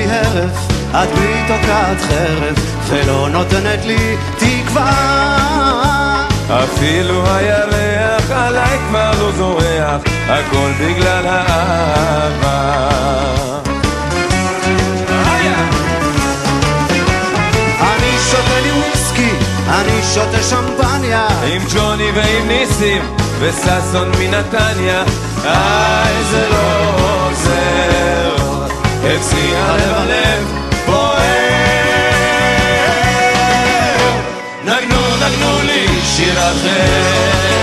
לי הרף, את בי תוקעת חרב ולא נותנת לי תקווה. אפילו הירח עליי כבר לא זורח, הכל בגלל האהבה. אני שותה לי וויסקי, אני שותה שמפניה, עם ג'וני ועם ניסים וססון מנתניה. זה לא עוזר, אצלי הלב בוער. נגנו לי שיר אחר.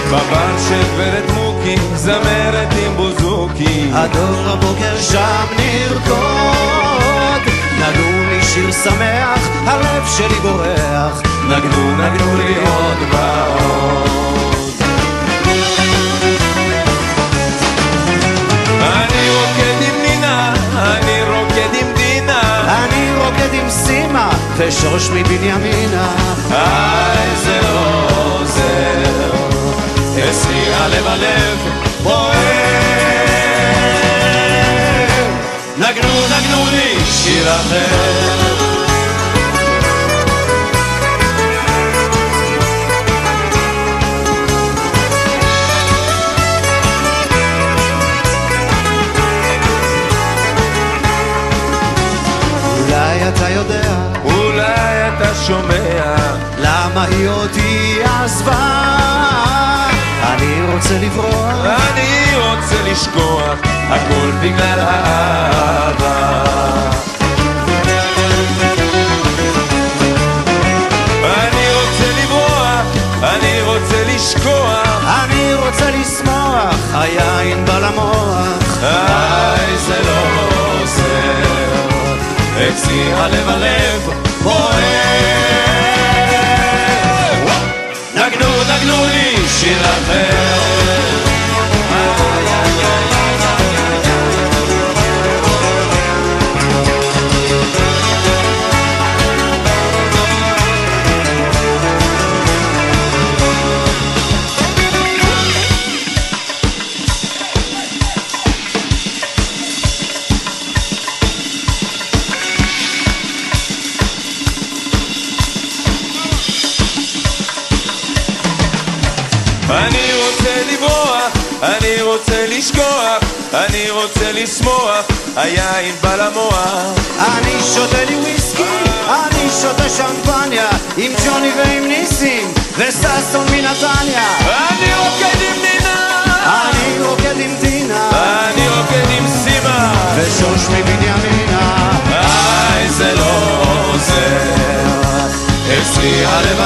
בבר של גברת מוקי, זמרת עם בוזוקי, הדור הבוקר שם נרקוד. נגנו לי שיר שמח, הלב שלי בורח. נגנו לי עוד ועוד. אני רוקד עם נינה, אני רוקד עם דינה, אני רוקד עם סימה ושוש מבנימינה. זה לא עוזר, אצלי הלב בוער. נגנו לי שיר אחר. אולי אתה יודע, אולי אתה שומע, למה היא אותי עזבה. אני רוצה לברוח, אני רוצה לשכוח, הכל בגלל האהבה. אני רוצה לברוח, אני רוצה לשכוח, אני רוצה לשמוח, היין בא למוח. זה לא עוזר, אצלי הלב בוער. נגנו לי שיר אחר. אני רוצה לברוח, אני רוצה לשכוח, אני רוצה לשמוח, היין בא למוח. אני שותה לי וויסקי, אני שותה שמפניה, עם ג'וני ועם ניסים וססון מנתניה. אני רוקד עם נינה, אני רוקד עם דינה, אני רוקד עם סימה ושוש מבנימינה. זה לא עוזר, אצלי הלב